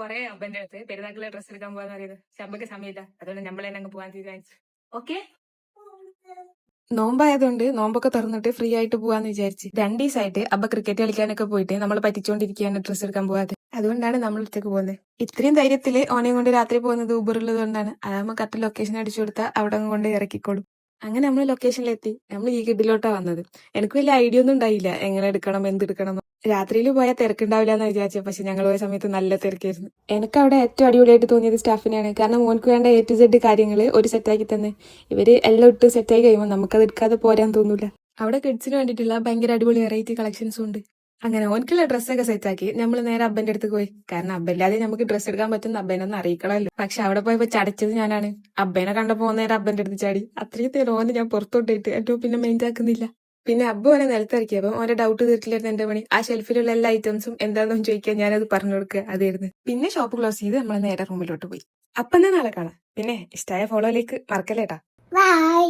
കൊറേ അബ്ബന്റെ അടുത്ത് പെരുന്നാക്കുള്ള ഡ്രസ്സ് എടുക്കാൻ പോകാന്ന് പറയുന്നത്. പക്ഷെ അബ്ബക്ക് സമയമില്ല. അതുകൊണ്ട് നമ്മൾ തന്നെ അങ്ങ് പോകാൻ തീരുമാനിച്ചു. ഓക്കെ. നോമ്പായതുകൊണ്ട് നോമ്പൊക്കെ തുറന്നിട്ട് ഫ്രീ ആയിട്ട് പോവാന്ന് വിചാരിച്ച്. 2 ദിവസമായിട്ട് അബ്ബ ക്രിക്കറ്റ് കളിക്കാനൊക്കെ പോയിട്ട് നമ്മൾ പറ്റിച്ചോണ്ടിരിക്കുകയാണ് ഡ്രസ്സ് എടുക്കാൻ പോകാതെ. അതുകൊണ്ടാണ് നമ്മൾ ഒറ്റക്ക് പോകുന്നത്. ഇത്രയും ധൈര്യത്തില് ഓനെയും കൊണ്ട് രാത്രി പോകുന്നത് ഊബർ ഉള്ളത് കൊണ്ടാണ്. അതാകുമ്പോൾ കറക്റ്റ് ലൊക്കേഷൻ അടിച്ചു കൊടുത്താൽ അവിടെ കൊണ്ട് ഇറക്കിക്കോളും. അങ്ങനെ നമ്മൾ ലൊക്കേഷനിലെത്തി. നമ്മൾ ഈ ഗഡിലോട്ടാ വന്നത്. എനിക്ക് വലിയ ഐഡിയ ഒന്നും ഉണ്ടായില്ല എങ്ങനെ എടുക്കണം എന്തെടുക്കണം. രാത്രിയിൽ പോയാൽ തിരക്കുണ്ടാവില്ല എന്ന് വിചാരിച്ചത്. പക്ഷെ ഞങ്ങൾ പോയ സമയത്ത് നല്ല തിരക്കായിരുന്നു. എനിക്ക് അവിടെ ഏറ്റവും അടിപൊളിയായിട്ട് തോന്നിയത് സ്റ്റാഫിനെയാണ്. കാരണം മോൻക്ക് വേണ്ട A to Z കാര്യങ്ങൾ ഒരു സെറ്റാക്കി തന്നെ. ഇവര് എല്ലാം ഇട്ട് സെറ്റായി കഴിയുമ്പോൾ നമുക്കത് എടുക്കാതെ പോരാൻ തോന്നൂല. അവിടെ കിഡ്സിന് വേണ്ടിയിട്ടുള്ള ഭയങ്കര അടിപൊളി വെറൈറ്റി കളക്ഷൻസും ഉണ്ട്. അങ്ങനെ ഓൻക്കുള്ള ഡ്രസ്സൊക്കെ സെറ്റാക്കി നമ്മൾ നേരെ അബ്ബന്റെ അടുത്ത് പോയി. കാരണം അബ്ബല്ലാതെ നമുക്ക് ഡ്രസ്സ് എടുക്കാൻ പറ്റുന്ന അബ്ബനൊന്നും അറിയിക്കണമല്ലോ. പക്ഷെ അവിടെ പോയപ്പോ ചടച്ചത് ഞാനാണ്. അബ്ബനെ കണ്ടപ്പോ നേരെ അബ്ബന്റെ അടുത്ത് ചാടി. അത്രയും നേരം ഓന് ഞാൻ പുറത്തോട്ടിട്ട് ഏറ്റവും പിന്നെ മെയിൻറ്റ് ആക്കുന്നില്ല. പിന്നെ അബ്ബു ഓനെ നിലത്തിറക്കിയപ്പോ ഓന്റെ ഡൗട്ട് തീർക്കില്ലായിരുന്നു എന്റെ പണി. ആ ഷെൽഫിലുള്ള എല്ലാ ഐറ്റംസും എന്താണെന്ന് ചോദിക്കാൻ ഞാനത് പറഞ്ഞു കൊടുക്കുക അതായിരുന്നു. പിന്നെ ഷോപ്പ് ക്ലോസ് ചെയ്ത് നമ്മൾ നേരെ റൂമിലോട്ട് പോയി. അപ്പം നാളെ കാണാം. പിന്നെ ഇഷ്ടമായ ഫോളോയിലേക്ക് മറക്കല്ലേട്ടാ. ബൈ.